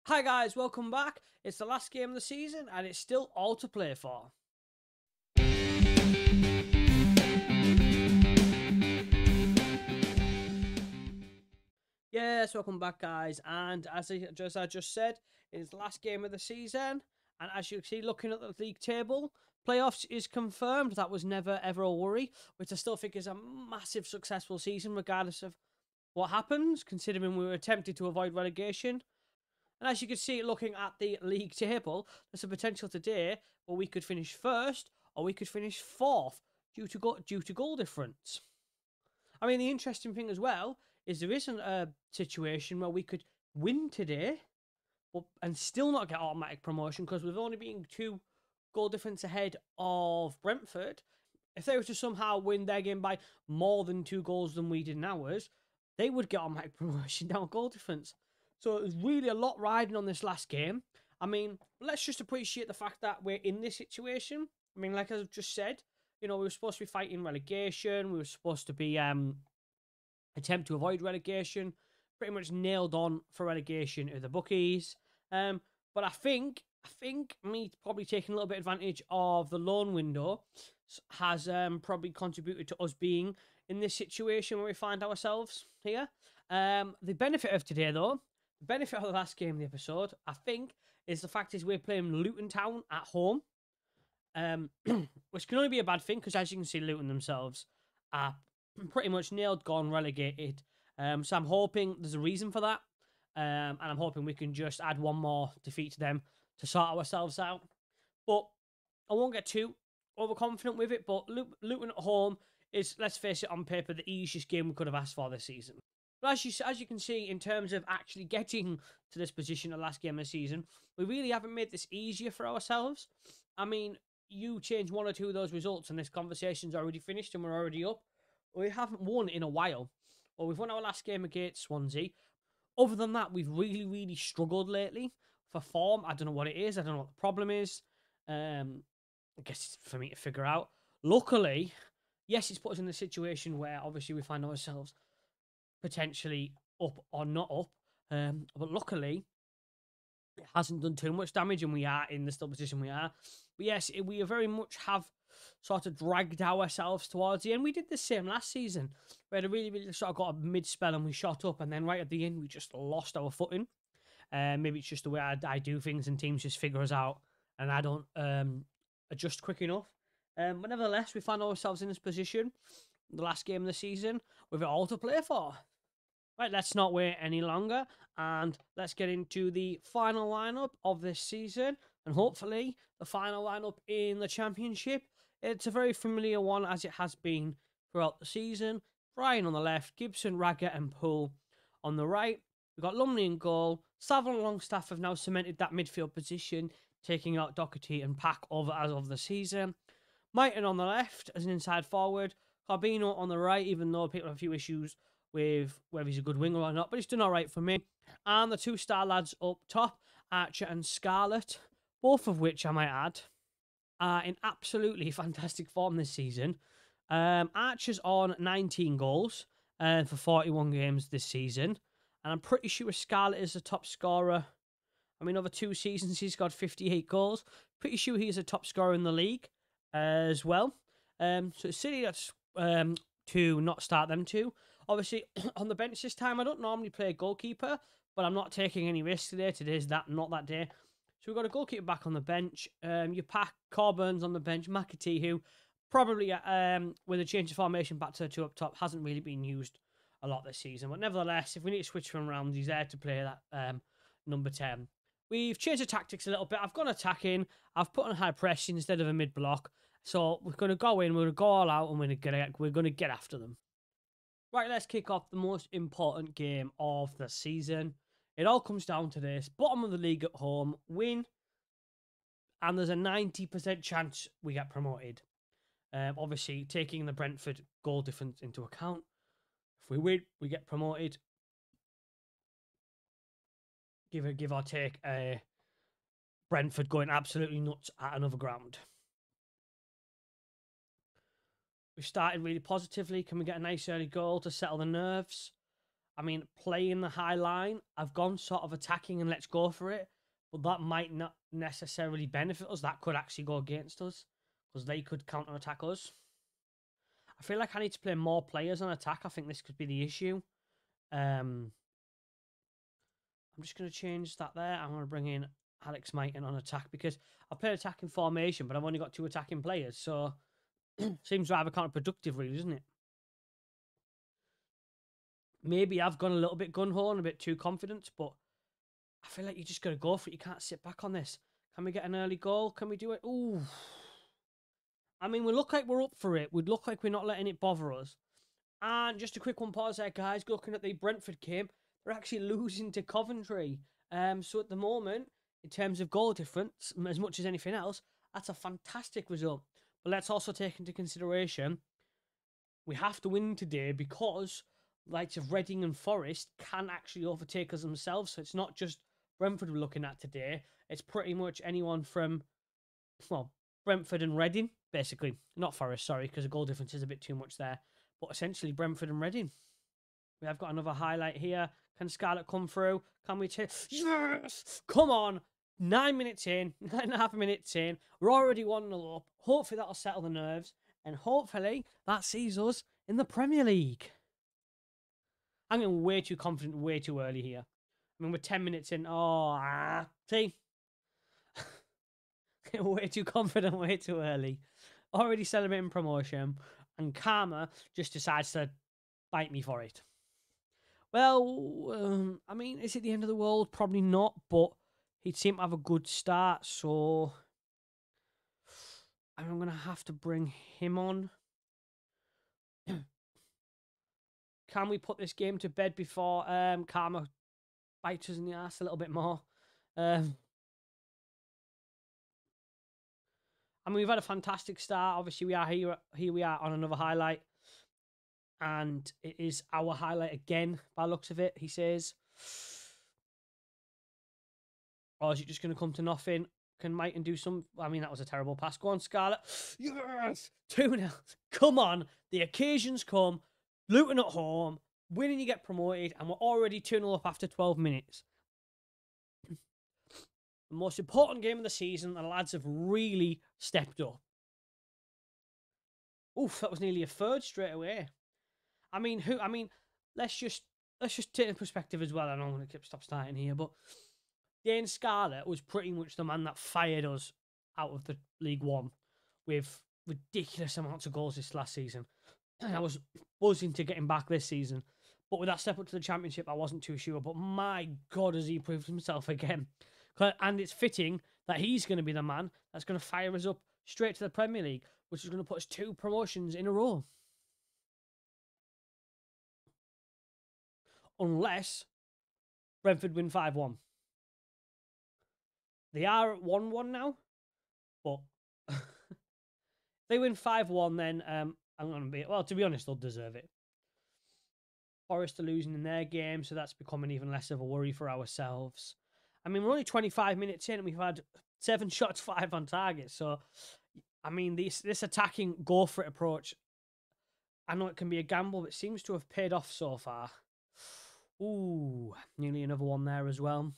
Hi guys, welcome back. It's the last game of the season and it's still all to play for. Yes, welcome back guys, and as I just said, it is the last game of the season, and as you can see, looking at the league table, playoffs is confirmed. That was never ever a worry, which I still think is a massive successful season regardless of what happens, considering we were attempted to avoid relegation. And as you can see, looking at the league table, there's a potential today where we could finish first or we could finish fourth due to goal difference. I mean, the interesting thing as well is there isn't a situation where we could win today and still not get automatic promotion because we've only been 2 goal difference ahead of Brentford. If they were to somehow win their game by more than 2 goals than we did in ours, they would get automatic promotion down goal difference. So it was really a lot riding on this last game. I mean, let's just appreciate the fact that we're in this situation. I mean, like I've just said, you know, we were supposed to be fighting relegation. We were supposed to be attempt to avoid relegation. Pretty much nailed on for relegation at the bookies. But I think me probably taking a little bit advantage of the loan window has probably contributed to us being in this situation where we find ourselves here. The benefit of today, though, the benefit of the last game of the episode, I think, is the fact is we're playing Luton Town at home, which can only be a bad thing because, as you can see, Luton themselves are pretty much nailed, gone, relegated. So I'm hoping there's a reason for that, and I'm hoping we can just add one more defeat to them to sort ourselves out. But I won't get too overconfident with it, but Luton at home is, let's face it, on paper, the easiest game we could have asked for this season. But as you can see, in terms of actually getting to this position the last game of the season, we really haven't made this easier for ourselves. I mean, you change 1 or 2 of those results and this conversation's already finished and we're already up. We haven't won in a while. Well, we've won our last game against Swansea. Other than that, we've really struggled lately for form. I don't know what it is. I don't know what the problem is. I guess it's for me to figure out. Luckily, yes, it's put us in a situation where obviously we find ourselves potentially up or not up. But luckily, it hasn't done too much damage and we are in the still position we are. But yes, we very much have sort of dragged ourselves towards the end. We did the same last season. We had a really sort of got a mid-spell and we shot up, and then right at the end, we just lost our footing. Maybe it's just the way I do things and teams just figure us out and I don't adjust quick enough. But nevertheless, we found ourselves in this position, the last game of the season, with it all to play for. Right, let's not wait any longer and let's get into the final lineup of this season and hopefully the final lineup in the Championship. It's a very familiar one as it has been throughout the season. Brian on the left, Gibson, Raggett and Poole on the right. We've got Lumley in goal. Saville and Longstaff have now cemented that midfield position, taking out Doherty and Pack over as of the season. Mighton on the left as an inside forward. Carbino on the right, even though people have a few issues with whether he's a good winger or not, but he's done all right for me. And the 2 star lads up top, Archer and Scarlett, both of which, I might add, are in absolutely fantastic form this season. Archer's on 19 goals for 41 games this season, and I'm pretty sure Scarlett is the top scorer. I mean, over 2 seasons, he's got 58 goals. Pretty sure he's a top scorer in the league as well. So it's silly that's to not start them 2. Obviously, on the bench this time, I don't normally play a goalkeeper, but I'm not taking any risks today. Today's not that day. So we've got a goalkeeper back on the bench. You pack Corburn's on the bench. McAtee, who probably, with a change of formation back to the 2 up top, hasn't really been used a lot this season. But nevertheless, if we need to switch from around, he's there to play that number 10. We've changed the tactics a little bit. I've gone attacking. I've put on high pressing instead of a mid-block. So we're going to go in, we're going to go all out, and we're going to get after them. Right, let's kick off the most important game of the season. It all comes down to this. Bottom of the league at home, win, and there's a 90% chance we get promoted. Obviously, taking the Brentford goal difference into account. If we win, we get promoted. Give or take, Brentford going absolutely nuts at another ground. We started really positively. Can we get a nice early goal to settle the nerves? I mean, playing the high line, I've gone sort of attacking and let's go for it, but that might not necessarily benefit us. That could actually go against us because they could counter attack us. I feel like I need to play more players on attack. I think this could be the issue. I'm just going to change that there. I'm going to bring in Alex Mighton on attack because I play attacking formation, but I've only got 2 attacking players, so seems rather counterproductive, really, doesn't it? Maybe I've gone a little bit gun-ho and a bit too confident, but I feel like you just got to go for it. You can't sit back on this. Can we get an early goal? Can we do it? Ooh. I mean, we look like we're up for it. We'd look like we're not letting it bother us. And just a quick one pause there, guys. Looking at the Brentford game, they're actually losing to Coventry. So at the moment, in terms of goal difference, as much as anything else, that's a fantastic result. But let's also take into consideration we have to win today because likes of Reading and Forest can actually overtake us themselves. So it's not just Brentford we're looking at today. It's pretty much anyone from, well, Brentford and Reading, basically. Not Forest, sorry, because the goal difference is a bit too much there. But essentially Brentford and Reading. We have got another highlight here. Can Scarlett come through? Can we take... Yes! Come on! 9 minutes in, 9.5 minutes in. We're already 1-0 up. Hopefully that'll settle the nerves. And hopefully that sees us in the Premier League. I'm getting way too confident way too early here. I mean, we're 10 minutes in. See? Way too confident way too early. Already celebrating promotion. And Karma just decides to bite me for it. Well, I mean, is it the end of the world? Probably not, but he'd seem to have a good start, so I'm going to have to bring him on. Can we put this game to bed before Karma bites us in the ass a little bit more? I mean, we've had a fantastic start. Obviously, we are here we are on another highlight. And it is our highlight again, by the looks of it, he says. Or is it just going to come to nothing? Can Mighton do some... I mean, that was a terrible pass. Go on, Scarlett. Yes! 2-0. Come on. The occasion's come. Luton at home. Winning, you get promoted. And we're already 2-0 up after 12 minutes. The most important game of the season. The lads have really stepped up. Oof, that was nearly a third straight away. I mean, let's just take the perspective as well. I know I'm going to stop starting here, but Dane Scarlett was pretty much the man that fired us out of the League One with ridiculous amounts of goals this last season. And I was buzzing to get him back this season. But with that step up to the Championship, I wasn't too sure. But my God, has he proved himself again. And it's fitting that he's going to be the man that's going to fire us up straight to the Premier League, which is going to put us 2 promotions in a row. Unless Brentford win 5-1. They are at 1-1 now, but if they win 5-1, then I'm going to be... Well, to be honest, they'll deserve it. Forest are losing in their game, so that's becoming even less of a worry for ourselves. I mean, we're only 25 minutes in, and we've had 7 shots, 5 on target. So, I mean, this attacking go-for-it approach, I know it can be a gamble, but it seems to have paid off so far. Ooh, nearly another one there as well.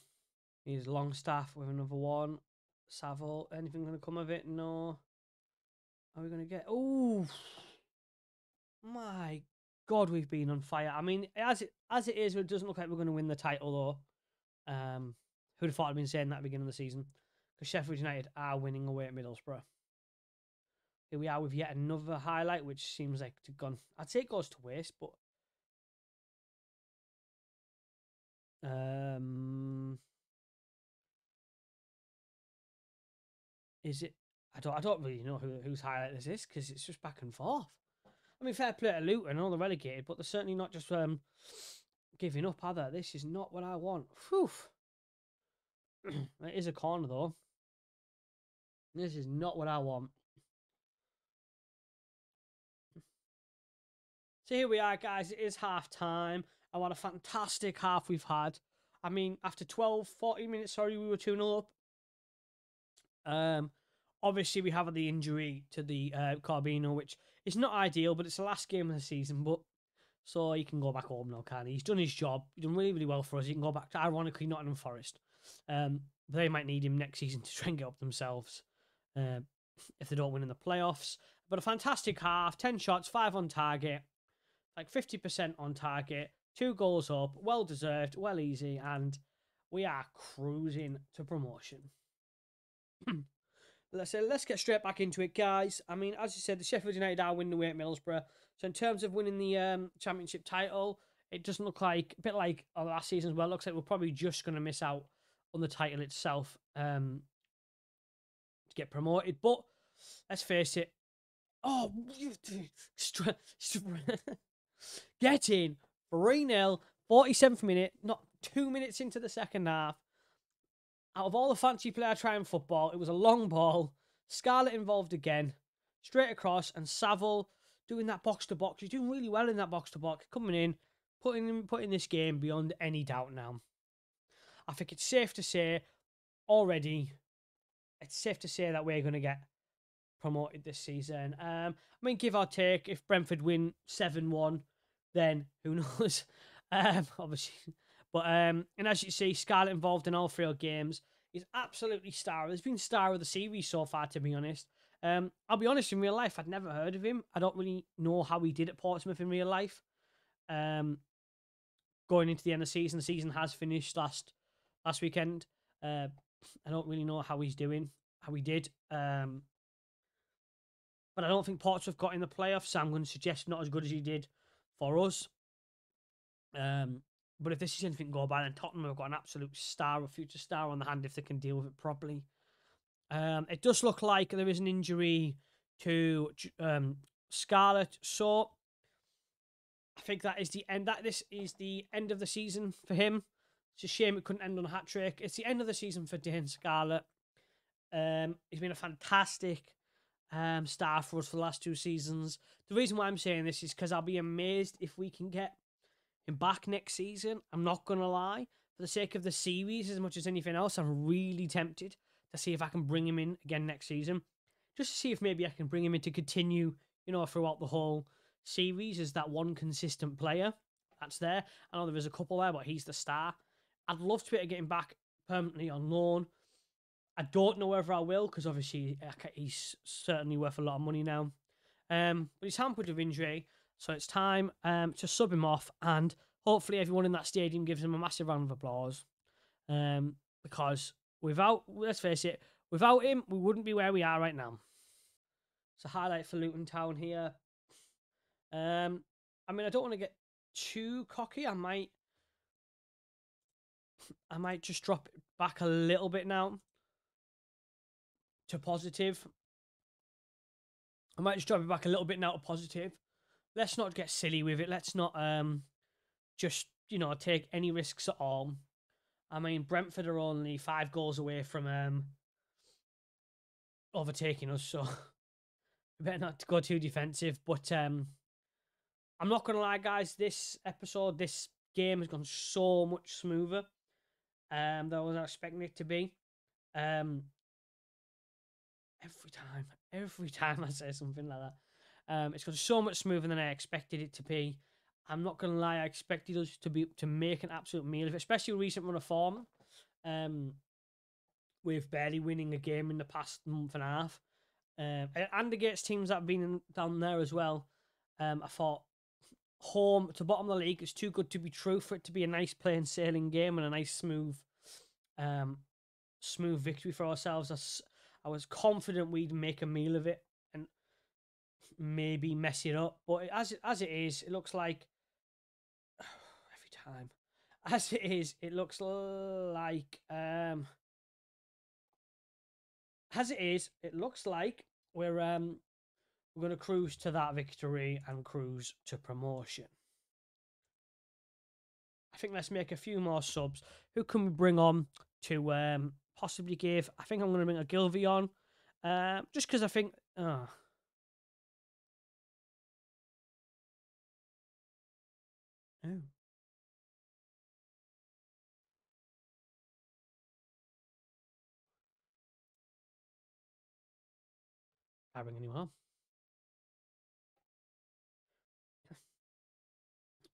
Here's Longstaff with another one. Savile, anything going to come of it? No. Are we going to get... Ooh. My God, we've been on fire. I mean, as it is, it doesn't look like we're going to win the title, though. Who'd have thought I'd been saying that at the beginning of the season? Because Sheffield United are winning away at Middlesbrough. Here we are with yet another highlight, which seems like to gone... I'd say it goes to waste, but... Is it? I don't really know whose highlight this is because it's just back and forth. I mean, fair play to Luton, all the relegated, but they're certainly not just giving up, are they? This is not what I want. Whew. It is a corner, though. This is not what I want. So here we are, guys. It is half time. And what a fantastic half we've had. I mean, after 14 minutes, sorry, we were 2-0 up. Obviously, we have the injury to the Carbino, which is not ideal, but it's the last game of the season. But So he can go back home now, can he? He's done his job. He's done really, really well for us. He can go back to, ironically, Nottingham Forest. They might need him next season to try and get up themselves if they don't win in the playoffs. But a fantastic half, 10 shots, 5 on target, like 50% on target, 2 goals up, well deserved, well easy, and we are cruising to promotion. Let's get straight back into it, guys. I mean, as you said, the Sheffield United are winning away at Middlesbrough. So in terms of winning the championship title, it doesn't look like, a bit like last season as well. It looks like we're probably just going to miss out on the title itself to get promoted. But let's face it. Oh, get in 3-0, 47th minute, not 2 minutes into the second half. Out of all the fancy player trying football, it was a long ball. Scarlett involved again. Straight across, and Saville doing that box to box. He's doing really well in that box to box. Coming in, putting this game beyond any doubt now. I think it's safe to say already, it's safe to say that we're going to get promoted this season. I mean, give or take, if Brentford win 7-1, then who knows? Obviously. But and as you see, Scarlett involved in all 3 games. He's absolutely star. He's been star of the series so far, to be honest. I'll be honest, in real life, I'd never heard of him. I don't really know how he did at Portsmouth in real life. Going into the end of the season has finished last weekend. I don't really know how he's doing, how he did. But I don't think Portsmouth got in the playoffs, so I'm going to suggest not as good as he did for us. But if this is anything to go by, then Tottenham have got an absolute star, a future star on the hand if they can deal with it properly. It does look like there is an injury to Scarlett, so I think that is the end. This is the end of the season for him. It's a shame it couldn't end on a hat trick. It's the end of the season for Dane Scarlett. He's been a fantastic star for us for the last 2 seasons. The reason why I'm saying this is because I'll be amazed if we can get him back next season. I'm not going to lie. For the sake of the series, as much as anything else, I'm really tempted to see if I can bring him in again next season. Just to see if maybe I can bring him in to continue, throughout the whole series as that one consistent player that's there. I know there is a couple there, but he's the star. I'd love to be able to get him back permanently on loan. I don't know whether I will, because obviously he's certainly worth a lot of money now. But he's hampered with injury, so it's time to sub him off, and hopefully everyone in that stadium gives him a massive round of applause. Because let's face it, without him, we wouldn't be where we are right now. It's a highlight for Luton Town here. I mean, I don't want to get too cocky. I might just drop it back a little bit now to positive. I might just drop it back a little bit now to positive. Let's not get silly with it. Let's not just take any risks at all. I mean, Brentford are only 5 goals away from overtaking us, so we better not go too defensive. But I'm not gonna lie, guys. This game has gone so much smoother than I was expecting it to be. Every time I say something like that, it's gone so much smoother than I expected it to be. I'm not gonna lie, I expected us to make an absolute meal of it, especially a recent run of form. With barely winning a game in the past month and a half, and against teams that have been down there as well. I thought home to bottom of the league is too good to be true for it to be a nice plain sailing game and a nice smooth victory for ourselves. I was confident we'd make a meal of it and maybe mess it up, but as it is, it looks like every time. As it is, it looks like as it is, it looks like we're going to cruise to that victory and cruise to promotion. I think let's make a few more subs. Who can we bring on to possibly give? I think I'm going to bring a Gilvey on, just because I think. Oh. I bring anyone on.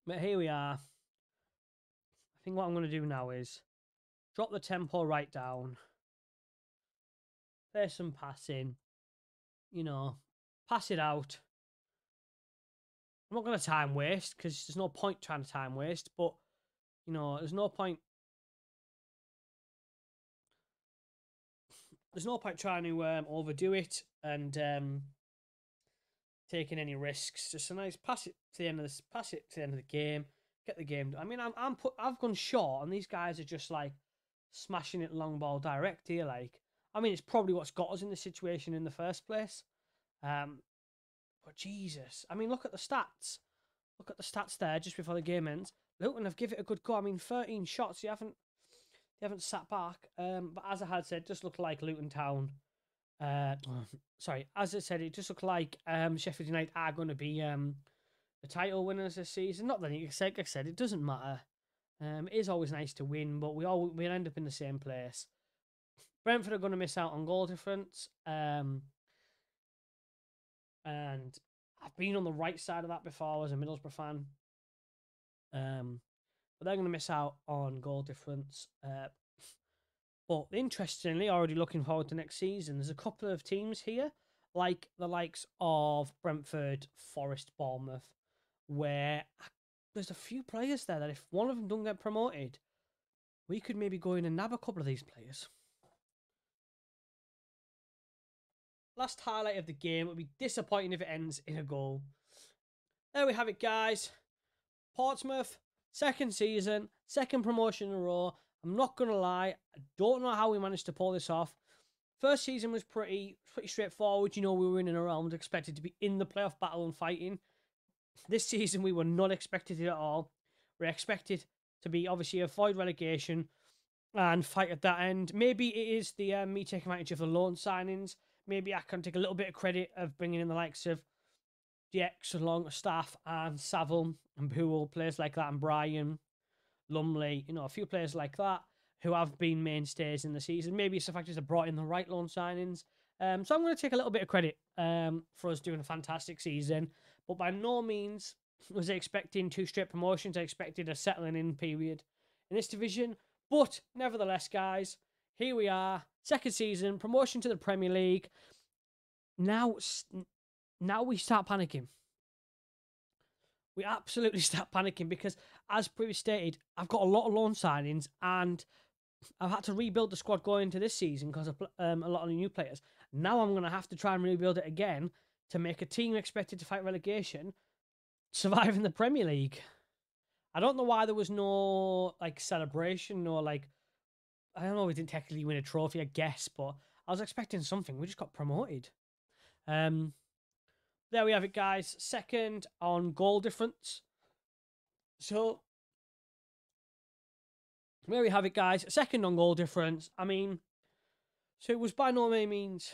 But here we are. I think what I'm going to do now is drop the tempo right down. Play some passing. You know, pass it out. I'm not going to time waste because there's no point trying to time waste. But, you know, there's no point trying to overdo it and taking any risks. Just a nice pass it to the end of the game. Get the game. I mean, I've gone short, and these guys are just like smashing it long ball direct here. Like, I mean, it's probably what's got us in this situation in the first place. But Jesus, I mean, look at the stats. Look at the stats there just before the game ends. Luton have given it a good go. I mean, 13 shots. They haven't sat back. But as I had said, just looked like Luton Town. Sorry, as I said, it just looked like Sheffield United are going to be the title winners this season. Not that like I said, it doesn't matter. It is always nice to win, but we end up in the same place. Brentford are going to miss out on goal difference. And I've been on the right side of that before as a Middlesbrough fan. But they're going to miss out on goal difference. But interestingly, already looking forward to next season, there's a couple of teams here, like the likes of Brentford, Forest, Bournemouth, where there's a few players there that if one of them don't get promoted, we could maybe go in and nab a couple of these players. Last highlight of the game. It would be disappointing if it ends in a goal. There we have it, guys. Portsmouth, second season, second promotion in a row. I'm not going to lie, I don't know how we managed to pull this off. First season was pretty straightforward. You know, we were in and around, expected to be in the playoff battle and fighting. This season, we were not expected it at all. We're expected to be, obviously, avoid relegation and fight at that end. Maybe it is the me taking advantage of the loan signings. Maybe I can take a little bit of credit of bringing in the likes of DX along staff and Saville and Poole, players like that, and Brian, Lumley, you know, a few players like that who have been mainstays in the season. Maybe it's the fact that they brought in the right loan signings. So I'm going to take a little bit of credit for us doing a fantastic season. But by no means was I expecting 2 straight promotions. I expected a settling in period in this division. But nevertheless, guys, here we are. Second season, promotion to the Premier League. Now we start panicking. We absolutely start panicking because, as previously stated, I've got a lot of loan signings and I've had to rebuild the squad going into this season because of a lot of new players. Now I'm going to have to try and rebuild it again to make a team expected to fight relegation survive in the Premier League. I don't know why there was no like celebration or like, I don't know, we didn't technically win a trophy, I guess, but I was expecting something. We just got promoted. There we have it, guys. Second on goal difference. So, there we have it, guys. Second on goal difference. I mean, so it was by no means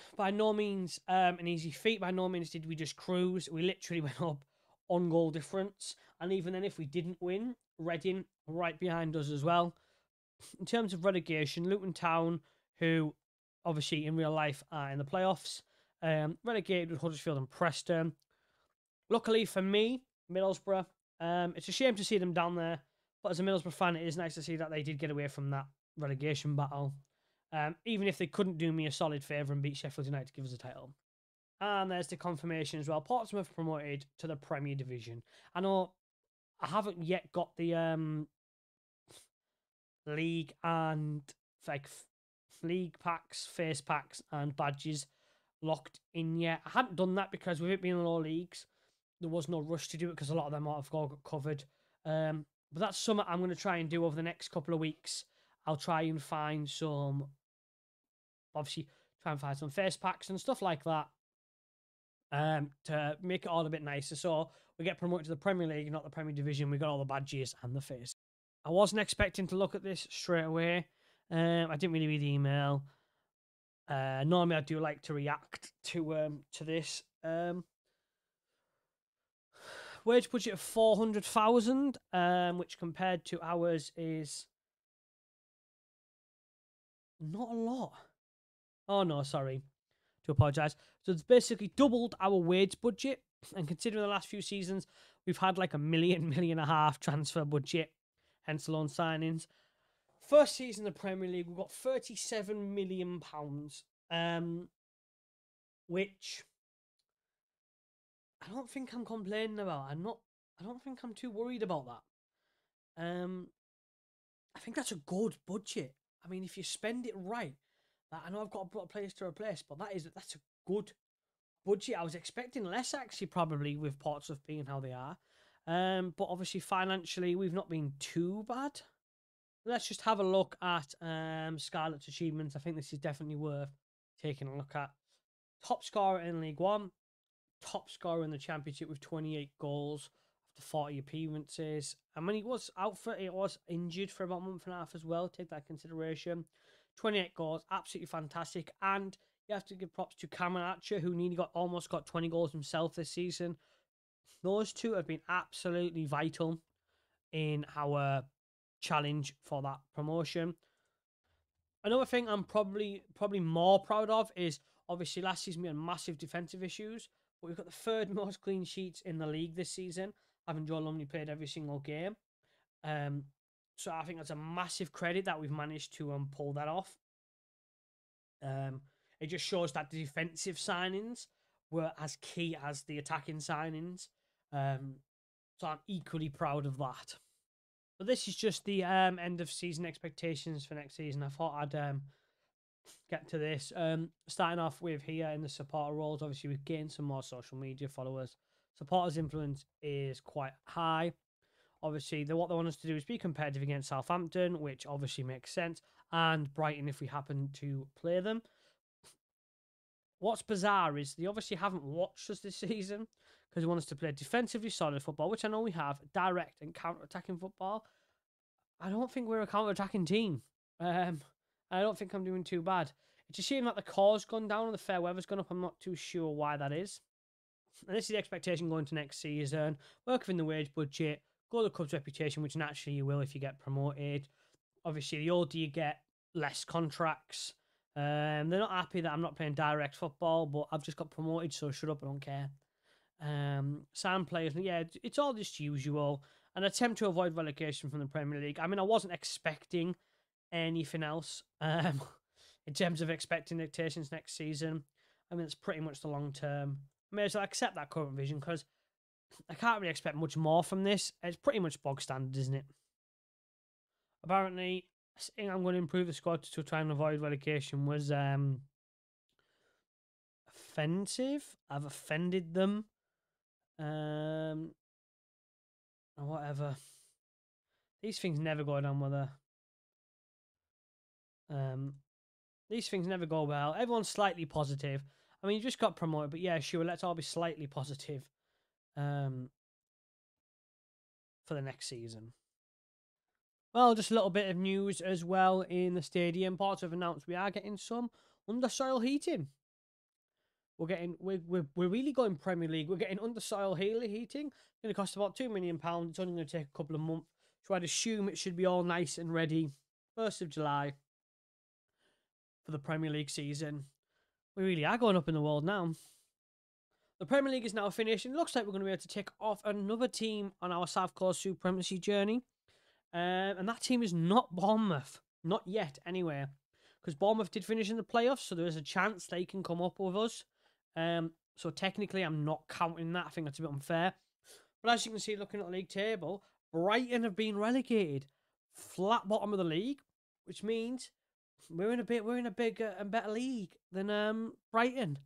an easy feat. By no means did we just cruise. We literally went up on goal difference. And even then, if we didn't win, Reading right behind us as well. In terms of relegation, Luton Town, who obviously in real life are in the playoffs, relegated with Huddersfield and Preston. Luckily for me, Middlesbrough, it's a shame to see them down there, but as a Middlesbrough fan, it is nice to see that they did get away from that relegation battle, even if they couldn't do me a solid favour and beat Sheffield United to give us a title. And there's the confirmation as well. Portsmouth promoted to the Premier Division. I know I haven't yet got the league and like league packs, face packs, and badges locked in yet. I hadn't done that because with it being in all leagues, there was no rush to do it because a lot of them might have got covered. But that's something I'm going to try and do over the next couple of weeks. I'll try and find some, obviously, try and find some face packs and stuff like that to make it all a bit nicer. So we get promoted to the Premier League, not the Premier Division. We got all the badges and the face. I wasn't expecting to look at this straight away. I didn't really read the email. Normally, I do like to react to this. Wage budget of 400,000, which compared to ours is not a lot. Oh no, sorry. To apologise. So it's basically doubled our wage budget, and considering the last few seasons, we've had like a million, million and a half transfer budget, hence loan signings. First season of the Premier League, we've got £37 million, which I don't think I'm complaining about. I don't think I'm too worried about that. I think that's a good budget. I mean, if you spend it right, I know I've got a lot of players to replace, but that's a good budget. I was expecting less actually, probably with Portsmouth being how they are. But obviously financially, we've not been too bad. Let's just have a look at Scarlett's achievements. I think this is definitely worth taking a look at. Top scorer in League One, top scorer in the Championship with 28 goals after 40 appearances. And when he was out for it, was injured for about a month and a half as well. Take that into consideration. 28 goals, absolutely fantastic. And you have to give props to Cameron Archer, who almost got 20 goals himself this season. Those two have been absolutely vital in our challenge for that promotion. Another thing I'm probably more proud of is obviously last season we had massive defensive issues, but we've got the third most clean sheets in the league this season, having Joe Lumley played every single game. So I think that's a massive credit that we've managed to pull that off. It just shows that the defensive signings were as key as the attacking signings. So I'm equally proud of that. But this is just the end of season expectations for next season. I thought I'd get to this. Starting off with here in the supporter roles, obviously we've gained some more social media followers. Supporters' influence is quite high. Obviously, what they want us to do is be competitive against Southampton, which obviously makes sense, and Brighton if we happen to play them. What's bizarre is they obviously haven't watched us this season because they want us to play defensively solid football, which I know we have, direct and counter-attacking football. I don't think we're a counter-attacking team. I don't think I'm doing too bad. It's a shame that the core's gone down and the fair weather's gone up. I'm not too sure why that is. And this is the expectation going to next season. Work within the wage budget, grow the club's reputation, which naturally you will if you get promoted. Obviously, the older you get, less contracts. They're not happy that I'm not playing direct football, but I've just got promoted, so shut up, I don't care. Sign players, yeah, it's all just usual. An attempt to avoid relegation from the Premier League. I mean, I wasn't expecting anything else in terms of expectations next season. I mean, it's pretty much the long term. I may as well accept that current vision because I can't really expect much more from this. It's pretty much bog standard, isn't it? Apparently, saying I'm going to improve the squad to try and avoid relegation was offensive. I've offended them. Or whatever. These things never go down with these things never go well. Everyone's slightly positive. I mean, you just got promoted, but yeah, sure, let's all be slightly positive for the next season. Well, just a little bit of news as well in the stadium. Ports have announced we are getting some undersoil heating. We're really going Premier League. We're getting undersoil heating. It's going to cost about £2 million. It's only going to take a couple of months. So I'd assume it should be all nice and ready 1st of July for the Premier League season. We really are going up in the world now. The Premier League is now finished, and it looks like we're going to be able to tick off another team on our South Coast Supremacy journey. And that team is not Bournemouth. Not yet, anyway. Because Bournemouth did finish in the playoffs, so there is a chance they can come up with us. So technically, I'm not counting that. I think that's a bit unfair. But as you can see, looking at the league table, Brighton have been relegated. Flat bottom of the league, which means we're in a bigger and better league than Brighton.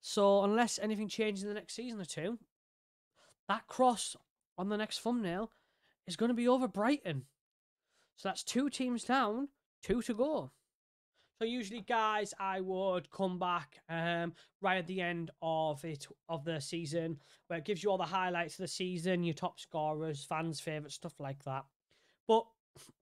So unless anything changes in the next season or two, that cross on the next thumbnail is going to be over Brighton. So that's 2 teams down, 2 to go. So usually, guys, I would come back right at the end of the season, where it gives you all the highlights of the season, your top scorers, fans' favourites, stuff like that. But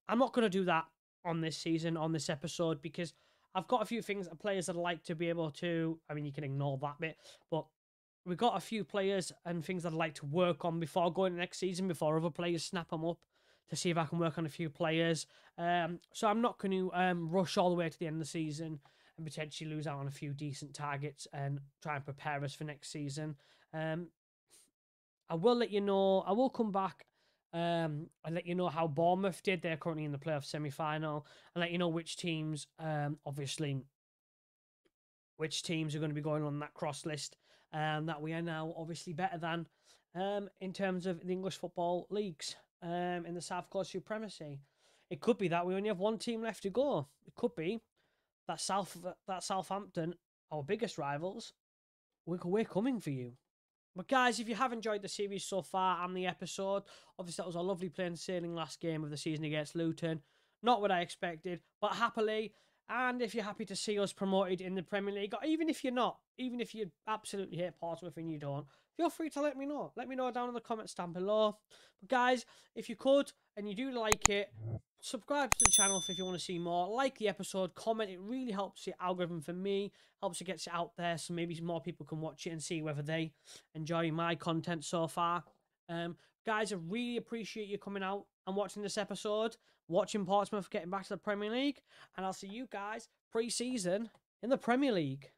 I'm not going to do that on this season, on this episode, because I've got a few players that I like to be able to. I mean, you can ignore that bit, but we've got a few players and things that I'd like to work on before going to next season, before other players snap them up, to see if I can work on a few players. So I'm not going to rush all the way to the end of the season and potentially lose out on a few decent targets and try and prepare us for next season. I will let you know. I will come back. I'll let you know how Bournemouth did. They're currently in the playoff semi-final. I'll let you know which teams, obviously, which teams are going to be going on that cross list. That we are now obviously better than, in terms of the English football leagues, in the South Coast Supremacy. It could be that we only have one team left to go. It could be that Southampton, our biggest rivals, we're coming for you. But guys, if you have enjoyed the series so far and the episode, obviously that was a lovely plain sailing last game of the season against Luton. Not what I expected, but happily. And if you're happy to see us promoted in the Premier League, or even if you're not, even if you absolutely hate Portsmouth and you don't, feel free to let me know. Let me know down in the comments down below. But guys, if you could and you do like it, subscribe to the channel if you want to see more. Like the episode, comment. It really helps the algorithm for me, helps it get it out there, so maybe more people can watch it and see whether they enjoy my content so far. Guys, I really appreciate you coming out and watching this episode, watching Portsmouth getting back to the Premier League, and I'll see you guys pre-season in the Premier League.